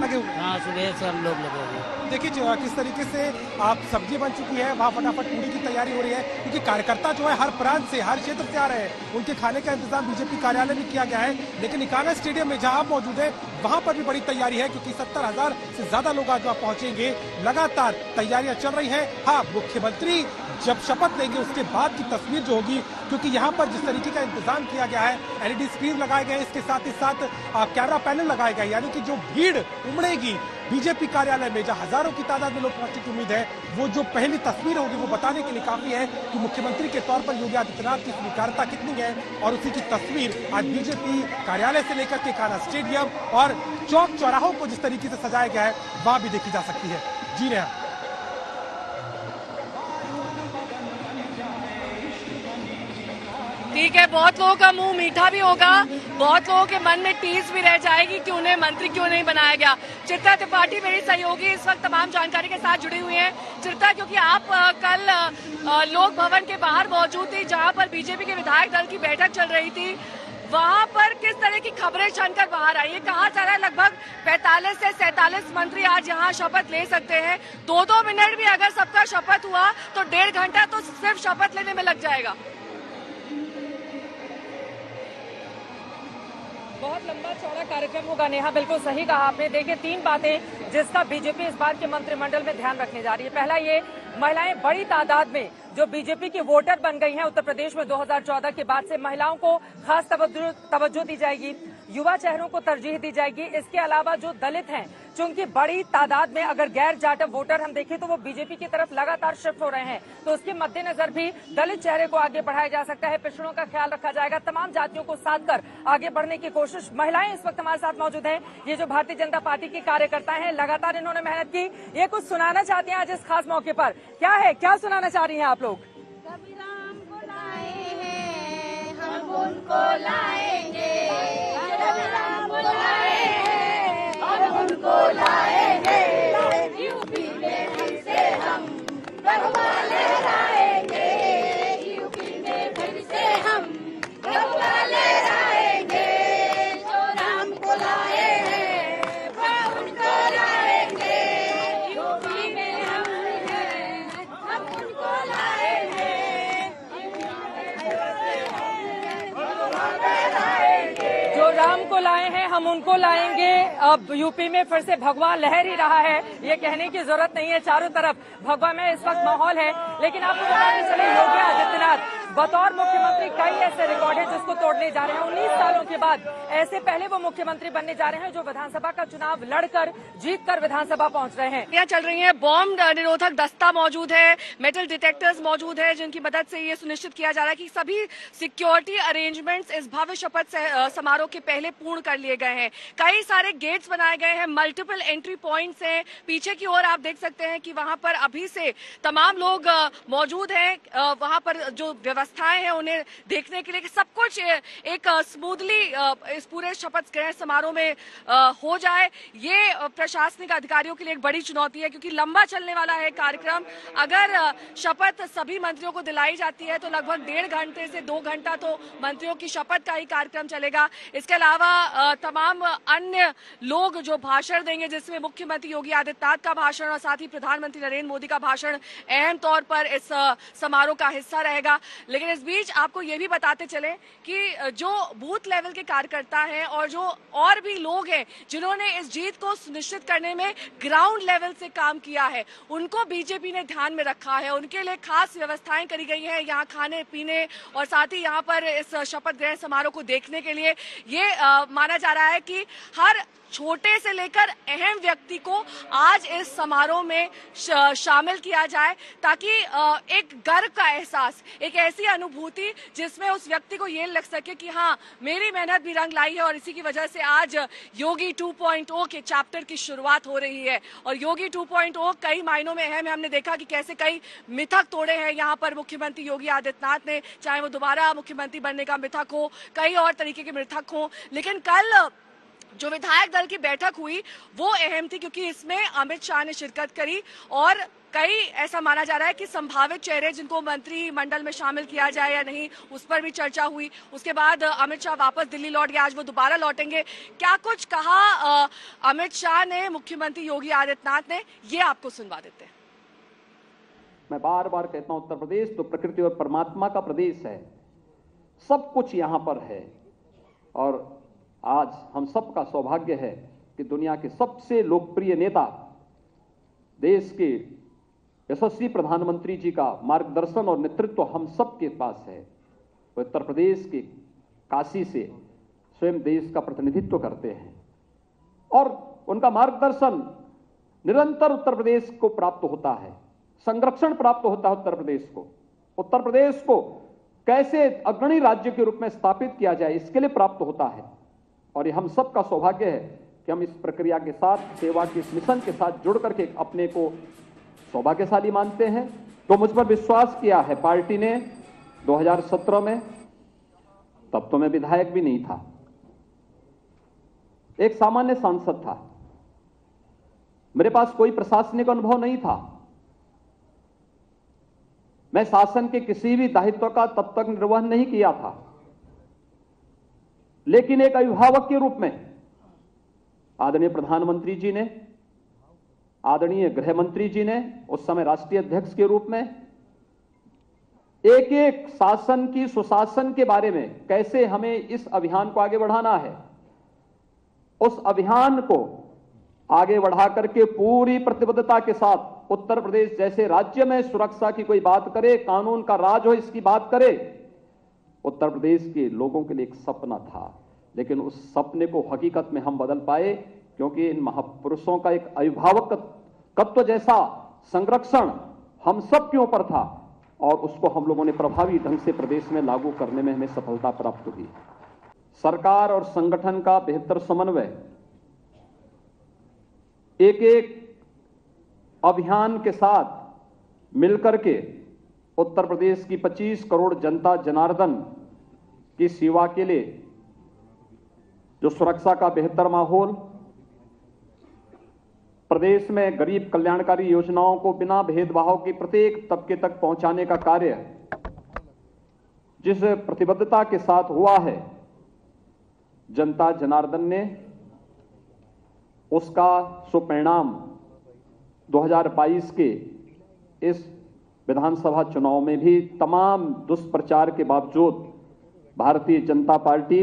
C: लगे हुए?
D: हाँ, सुबह से हम लोग लगे हुए।
C: देखिए किस तरीके से आप सब्जी बन चुकी है, वहाँ फटाफट पूरी की तैयारी हो रही है क्योंकि कार्यकर्ता जो है हर प्रांत से, हर क्षेत्र से आ रहे हैं। उनके खाने का इंतजाम बीजेपी कार्यालय में किया गया है, लेकिन इकाना स्टेडियम में जहाँ आप मौजूद है वहाँ पर भी बड़ी तैयारी है क्योंकि 70,000 से ज्यादा लोग आज वहाँ पहुंचेंगे। लगातार तैयारियां चल रही है। हाँ, मुख्यमंत्री जब शपथ लेंगे उसके बाद की तस्वीर जो होगी, क्योंकि यहाँ पर जिस तरीके का इंतजाम किया गया है, LED स्क्रीन लगाए गए, इसके साथ ही साथ कैमरा पैनल लगाए गए, यानी कि जो भीड़ उमड़ेगी बीजेपी कार्यालय में, जहाँ हजारों की तादाद में लोग पहुंचने की उम्मीद है, वो जो पहली तस्वीर होगी वो बताने के लिए काफी है कि मुख्यमंत्री के तौर पर योगी आदित्यनाथ की स्वीकार्यता कितनी है। और उसी की तस्वीर आज बीजेपी कार्यालय से लेकर के इकाना स्टेडियम और चौक चौराहों को जिस तरीके से सजाया गया है वहां भी देखी जा सकती है। जी नेहा।
A: ठीक है, बहुत लोगों का मुंह मीठा भी होगा, बहुत लोगों के मन में टीस भी रह जाएगी कि उन्हें मंत्री क्यों नहीं बनाया गया। चित्रा त्रिपाठी मेरी सहयोगी इस वक्त तमाम जानकारी के साथ जुड़ी हुई हैं। चित्रा, क्योंकि आप कल लोक भवन के बाहर मौजूद थी जहां पर बीजेपी के विधायक दल की बैठक चल रही थी, वहां पर किस तरह की खबरें छनकर बाहर आई? ये कहा जा रहा है लगभग 45 से 47 मंत्री आज यहाँ शपथ ले सकते हैं। 2-2 मिनट भी अगर सबका शपथ हुआ तो 1.5 घंटा तो सिर्फ शपथ लेने में लग जाएगा। बहुत लंबा चौड़ा कार्यक्रम होगा नेहा, बिल्कुल सही कहा आपने। देखिए 3 बातें जिसका बीजेपी इस बार के मंत्रिमंडल में ध्यान रखने जा रही है। पहला, ये महिलाएं बड़ी तादाद में जो बीजेपी की वोटर बन गई हैं उत्तर प्रदेश में 2014 के बाद से, महिलाओं को खास तवज्जो दी जाएगी, युवा चेहरों को तरजीह दी जाएगी। इसके अलावा जो दलित हैं, चूंकि बड़ी तादाद में अगर गैर जाटव वोटर हम देखें तो वो बीजेपी की तरफ लगातार शिफ्ट हो रहे हैं, तो उसके मद्देनजर भी दलित चेहरे को आगे बढ़ाया जा सकता है, पिछड़ों का ख्याल रखा जाएगा, तमाम जातियों को साथ कर आगे बढ़ने की कोशिश। महिलाएं इस वक्त हमारे साथ मौजूद हैं, ये जो भारतीय जनता पार्टी की कार्यकर्ता हैं, लगातार इन्होंने मेहनत की, ये कुछ सुनाना चाहती हैं आज इस खास मौके पर। क्या है, क्या सुनाना चाह रही हैं आप लोग?
V: राम को लाए हैं, हम उनको लाएंगे, राम को लाए हैं, हम उनको लाएंगे, यूपी में फिर से हम भगवा लहराएंगे, यूपी में फिर से हम भगवा लहराएंगे, जो राम को लाए हैं हम उनको लाएंगे, यूपी में हम हैं हम उनको लाएंगे,
A: जो राम को लाए हैं हम उनको लाएंगे। अब यूपी में फिर से भगवा लहर ही रहा है, ये कहने की जरूरत नहीं है, चारों तरफ भगवा में इस वक्त माहौल है। लेकिन आपको बताते चले, योगी आदित्यनाथ बतौर मुख्यमंत्री कई ऐसे रिकॉर्ड है जिसको तोड़ने जा रहे हैं। 19 सालों के बाद ऐसे पहले वो मुख्यमंत्री बनने जा रहे हैं जो विधानसभा का चुनाव लड़कर जीतकर विधानसभा पहुंच रहे हैं। यहाँ चल रही है, बॉम्ब निरोधक दस्ता मौजूद है, मेटल डिटेक्टर्स मौजूद है, जिनकी मदद से ये सुनिश्चित किया जा रहा है कि सभी सिक्योरिटी अरेंजमेंट्स इस भव्य शपथ समारोह के पहले पूर्ण कर लिए गए हैं। कई सारे गेट्स बनाए गए हैं, मल्टीपल एंट्री पॉइंट्स हैं। पीछे की ओर आप देख सकते हैं कि वहां पर अभी से तमाम लोग मौजूद हैं। वहां पर जो व्यवस्थाएं हैं उन्हें देखने के लिए कि सब कुछ एक स्मूथली इस पूरे शपथ ग्रहण समारोह में हो जाए, ये प्रशासनिक अधिकारियों के लिए एक बड़ी चुनौती है क्योंकि लंबा चलने वाला है कार्यक्रम। अगर शपथ सभी मंत्रियों को दिलाई जाती है तो लगभग 1.5 घंटे से 2 घंटा तो मंत्रियों की शपथ का ही कार्यक्रम चलेगा। इसके अलावा तमाम अन्य लोग जो भाषण देंगे, जिसमें मुख्यमंत्री योगी आदित्यनाथ का भाषण और साथ ही प्रधानमंत्री नरेंद्र मोदी का भाषण अहम तौर पर इस समारोह का हिस्सा रहेगा। लेकिन इस बीच आपको ये भी बताते चले कि जो बूथ लेवल के कार्यकर्ता हैं और जो और भी लोग हैं जिन्होंने इस जीत को सुनिश्चित करने में ग्राउंड लेवल से काम किया है, उनको बीजेपी ने ध्यान में रखा है। उनके लिए खास व्यवस्थाएं करी गई हैं, यहाँ खाने पीने और साथ ही यहाँ पर इस शपथ ग्रहण समारोह को देखने के लिए ये माना जा रहा है कि हर छोटे से लेकर अहम व्यक्ति को आज इस समारोह में शामिल किया जाए, ताकि एक गर्व का एहसास, एक ऐसी अनुभूति जिसमें उस व्यक्ति को ये लग सके कि हाँ, मेरी मेहनत भी रंग लाई है और इसी की वजह से आज योगी 2.0 के चैप्टर की शुरुआत हो रही है। और योगी 2.0 कई मायनों में अहम है। हमने देखा कि कैसे कई मिथक तोड़े हैं यहाँ पर मुख्यमंत्री योगी आदित्यनाथ ने, चाहे वो दोबारा मुख्यमंत्री बनने का मिथक हो, कई और तरीके के मिथक हो। लेकिन कल जो विधायक दल की बैठक हुई वो अहम थी, क्योंकि इसमें अमित शाह ने शिरकत करी और कई ऐसा माना जा रहा है कि संभावित चेहरे जिनको मंत्रिमंडल में शामिल किया जाए या नहीं, उस पर भी चर्चा हुई। उसके बाद अमित शाह वापस दिल्ली लौट गए, आज वो दोबारा लौटेंगे। क्या कुछ कहा अमित शाह ने, मुख्यमंत्री योगी आदित्यनाथ ने, ये आपको सुनवा देते हैं।
B: मैं बार बार कहता हूं, उत्तर प्रदेश तो प्रकृति और परमात्मा का प्रदेश है, सब कुछ यहां पर है। और आज हम सबका सौभाग्य है कि दुनिया के सबसे लोकप्रिय नेता, देश के यशस्वी प्रधानमंत्री जी का मार्गदर्शन और नेतृत्व हम सबके पास है। वो उत्तर प्रदेश के काशी से स्वयं देश का प्रतिनिधित्व करते हैं और उनका मार्गदर्शन निरंतर उत्तर प्रदेश को प्राप्त होता है, संरक्षण प्राप्त होता है उत्तर प्रदेश को। उत्तर प्रदेश को कैसे अग्रणी राज्य के रूप में स्थापित किया जाए, इसके लिए प्राप्त होता है। और ये हम सबका सौभाग्य है कि हम इस प्रक्रिया के साथ, सेवा के इस मिशन के साथ जुड़ करके अपने को सौभाग्यशाली मानते हैं। तो मुझ पर विश्वास किया है पार्टी ने 2017 में, तब तो मैं विधायक भी नहीं था, एक सामान्य सांसद था, मेरे पास कोई प्रशासनिक अनुभव नहीं था, मैं शासन के किसी भी दायित्व का तब तक निर्वहन नहीं किया था। लेकिन एक अभिभावक के रूप में आदरणीय प्रधानमंत्री जी ने, आदरणीय गृह मंत्री जी ने, उस समय राष्ट्रीय अध्यक्ष के रूप में एक एक शासन की सुशासन के बारे में, कैसे हमें इस अभियान को आगे बढ़ाना है, उस अभियान को आगे बढ़ा करके पूरी प्रतिबद्धता के साथ उत्तर प्रदेश जैसे राज्य में सुरक्षा की कोई बात करे, कानून का राज हो, इसकी बात करे, उत्तर प्रदेश के लोगों के लिए एक सपना था। लेकिन उस सपने को हकीकत में हम बदल पाए, क्योंकि इन महापुरुषों का एक अभिभावकत्व जैसा संरक्षण हम सब के ऊपर था और उसको हम लोगों ने प्रभावी ढंग से प्रदेश में लागू करने में हमें सफलता प्राप्त हुई। सरकार और संगठन का बेहतर समन्वय, एक एक अभियान के साथ मिलकर के उत्तर प्रदेश की 25 करोड़ जनता जनार्दन की सेवा के लिए जो सुरक्षा का बेहतर माहौल, प्रदेश में गरीब कल्याणकारी योजनाओं को बिना भेदभाव के प्रत्येक तबके तक पहुंचाने का कार्य जिस प्रतिबद्धता के साथ हुआ है, जनता जनार्दन ने उसका सुपरिणाम 2022 के इस विधानसभा चुनाव में भी तमाम दुष्प्रचार के बावजूद भारतीय जनता पार्टी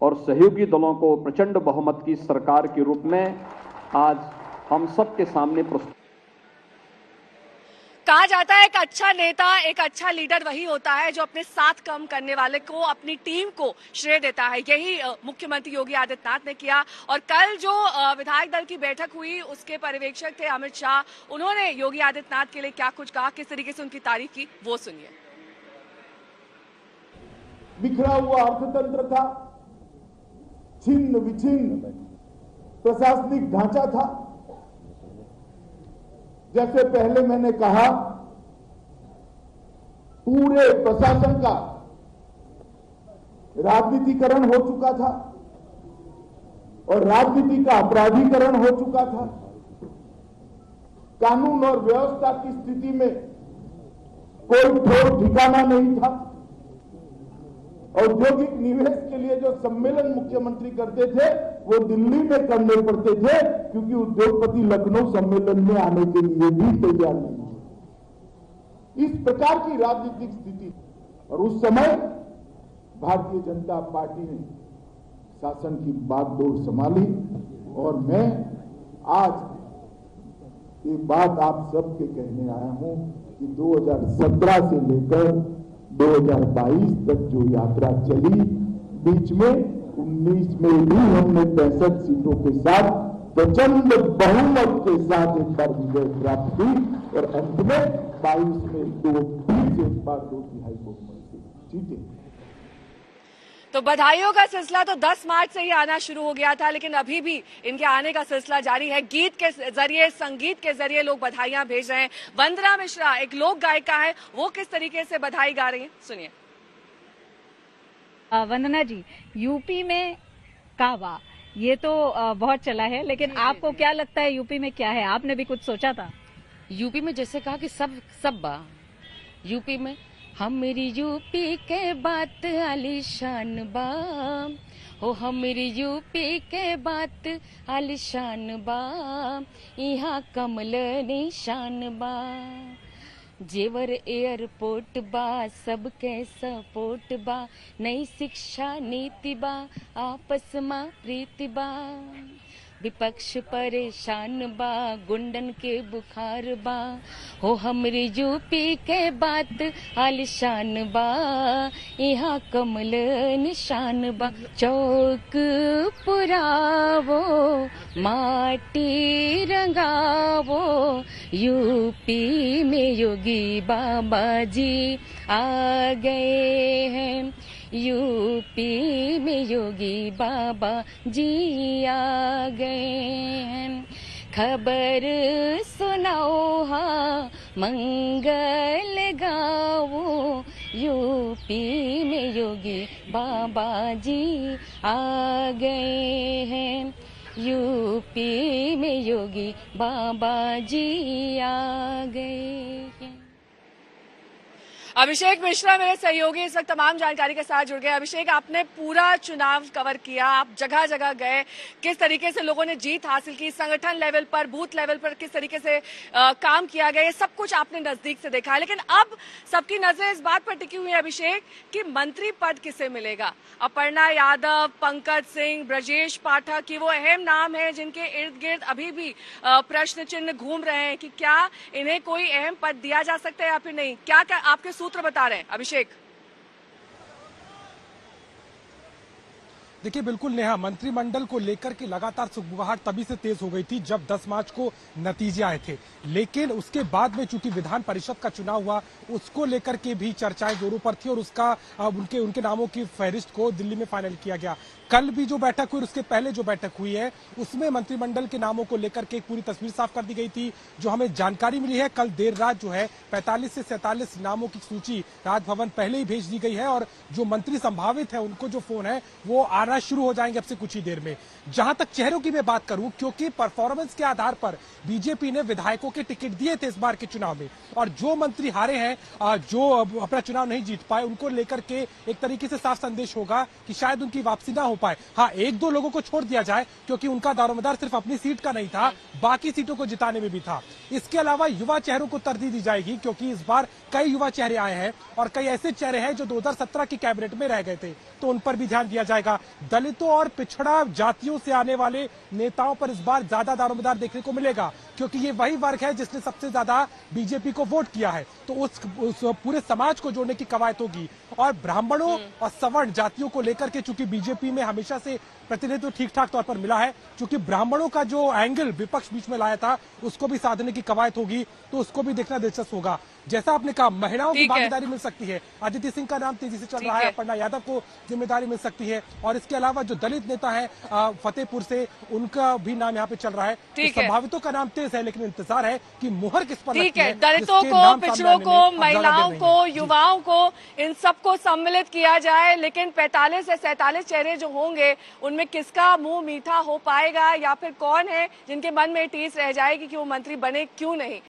B: और सहयोगी दलों को प्रचंड बहुमत की सरकार के रूप में आज हम सबके सामने प्रस्तुत।
A: कहा जाता है एक अच्छा नेता, एक अच्छा लीडर वही होता है जो अपने साथ काम करने वाले को, अपनी टीम को श्रेय देता है। यही मुख्यमंत्री योगी आदित्यनाथ ने किया। और कल जो विधायक दल की बैठक हुई उसके पर्यवेक्षक थे अमित शाह, उन्होंने योगी आदित्यनाथ के लिए क्या कुछ कहा, किस तरीके से उनकी तारीफ की, वो सुनिए।
E: बिखरा हुआ अर्थतंत्र था, छिन्न विछिन्न प्रशासनिक ढांचा था। जैसे पहले मैंने कहा, पूरे प्रशासन का राजनीतिकरण हो चुका था और राजनीति का अपराधीकरण हो चुका था। कानून और व्यवस्था की स्थिति में कोई ठोर ठिकाना नहीं था। औद्योगिक निवेश के लिए जो सम्मेलन मुख्यमंत्री करते थे वो दिल्ली में करने पड़ते थे, क्योंकि उद्योगपति लखनऊ सम्मेलन में आने के लिए भी तैयार नहीं। इस प्रकार की राजनीतिक स्थिति, और उस समय भारतीय जनता पार्टी ने शासन की बागडोर संभाली और मैं आज ये बात आप सबके कहने आया हूं कि 2017 से लेकर 2022 तक जो यात्रा चली, बीच में 19 में भी हमने 65 सीटों के साथ प्रचंड बहुमत के साथ एक बार विजय प्राप्त हुई और अंत में 22 में एक बार 2/3 बहुमत से जीते।
A: तो बधाइयों का सिलसिला तो 10 मार्च से ही आना शुरू हो गया था, लेकिन अभी भी इनके आने का सिलसिला जारी है। गीत के जरिए, संगीत के जरिए लोग बधाइयां भेज रहे हैं। वंदना मिश्रा एक लोक गायिका है, वो किस तरीके से बधाई गा रही है, सुनिए।
F: वंदना जी, यूपी में कावा ये तो बहुत चला है, लेकिन आपको क्या लगता है यूपी में क्या है? आपने भी कुछ सोचा था?
G: यूपी में जैसे कहा कि सब बा यूपी में हमारी यूपी के बात आलिशान बा, हो हमारी यूपी के बात आलिशान बा, यहाँ कमल निशान बा, जेवर एयरपोर्ट बा, सबके सपोर्ट बा, नई शिक्षा नीति बा, आपस में प्रीति बा, विपक्ष परेशान बा, गुंडन के बुखार बा, हो हमरी यूपी के बात आलिशान बा, यहाँ कमल निशान बा, चौक पुरावो माटी रंगावो, यूपी में योगी बाबा जी आ गए हैं, यूपी में योगी बाबा जी आ गए हैं, खबर सुनाओ हाँ मंगल गाओ, यूपी में योगी बाबा जी आ गए हैं, यूपी में योगी बाबा जी आ गए हैं।
A: अभिषेक मिश्रा मेरे सहयोगी इस वक्त तमाम जानकारी के साथ जुड़ गए। अभिषेक, आपने पूरा चुनाव कवर किया, आप जगह जगह गए, किस तरीके से लोगों ने जीत हासिल की, संगठन लेवल पर, बूथ लेवल पर किस तरीके से काम किया गया, ये सब कुछ आपने नजदीक से देखा है। लेकिन अब सबकी नजर इस बात पर टिकी हुई है अभिषेक कि मंत्री पद किसे मिलेगा। अपर्णा यादव, पंकज सिंह, ब्रजेश पाठक, ये वो अहम नाम है जिनके इर्द गिर्द अभी भी प्रश्न चिन्ह घूम रहे हैं कि क्या इन्हें कोई अहम पद दिया जा सकता है या फिर नहीं। क्या आपके सूत्र बता रहे हैं अभिषेक?
C: देखिए बिल्कुल नेहा, मंत्रिमंडल को लेकर के लगातार सुगबुगाहट तभी से तेज हो गई थी जब 10 मार्च को नतीजे आए थे, लेकिन उसके बाद में चूंकि विधान परिषद का चुनाव हुआ उसको लेकर के भी चर्चाएं जोरों पर थी और उसका उनके नामों की फहरिस्त को दिल्ली में फाइनल किया गया। कल भी जो बैठक हुई, उसके पहले जो बैठक हुई है उसमें मंत्रिमंडल के नामों को लेकर के एक पूरी तस्वीर साफ कर दी गई थी। जो हमें जानकारी मिली है, कल देर रात जो है 45 से 47 नामों की सूची राजभवन पहले ही भेज दी गई है और जो मंत्री संभावित है उनको जो फोन है वो आना शुरू हो जाएंगे अब से कुछ ही देर में। जहां तक चेहरों की मैं बात करूं, क्योंकि परफॉर्मेंस के आधार पर बीजेपी ने विधायकों के टिकट दिए थे इस बार के चुनाव में, और जो मंत्री हारे हैं, जो अपना चुनाव नहीं जीत पाए, उनको लेकर के एक तरीके से साफ संदेश होगा कि शायद उनकी वापसी ना हो पाए। हाँ, एक दो लोगों को छोड़ दिया जाए क्योंकि उनका दारोमदार सिर्फ अपनी सीट का नहीं था, बाकी सीटों को जिताने में भी था। इसके अलावा युवा चेहरों को तरजीह दी जाएगी क्योंकि इस बार कई युवा चेहरे आए हैं और कई ऐसे चेहरे हैं जो 2017 की कैबिनेट में रह गए थे, तो उन पर भी ध्यान दिया जाएगा। दलितों और पिछड़ा जातियों से आने वाले नेताओं पर इस बार ज्यादा दारोमदार देखने को मिलेगा क्योंकि ये वही वर्ग है जिसने सबसे ज्यादा बीजेपी को वोट किया है, तो उस पूरे समाज को जोड़ने की कवायद होगी। और ब्राह्मणों और सवर्ण जातियों को लेकर के चूंकि बीजेपी में हमेशा से प्रतिनिधित्व ठीक ठाक तौर पर मिला है, चूंकि ब्राह्मणों का जो एंगल विपक्ष बीच में लाया था उसको भी साधने की कवायद होगी, तो उसको भी देखना दिलचस्प होगा। जैसा आपने कहा, महिलाओं की भागीदारी मिल सकती है, अदिति सिंह का नाम तेजी से चल रहा है, अपर्णा यादव को जिम्मेदारी मिल सकती है, और इसके अलावा जो दलित नेता है फतेहपुर से, उनका भी नाम यहाँ पे चल रहा है। तो संभावितों का नाम तेज है, लेकिन इंतजार है कि मुहर किस पर लगती है।
A: दलितों को, पिछड़ों को, महिलाओं को, युवाओं को, इन सबको सम्मिलित किया जाए, लेकिन 45 से 47 चेहरे जो होंगे उनमें किसका मुंह मीठा हो पाएगा या फिर कौन है जिनके मन में टीस रह जाएगी कि वो मंत्री बने क्यों नहीं।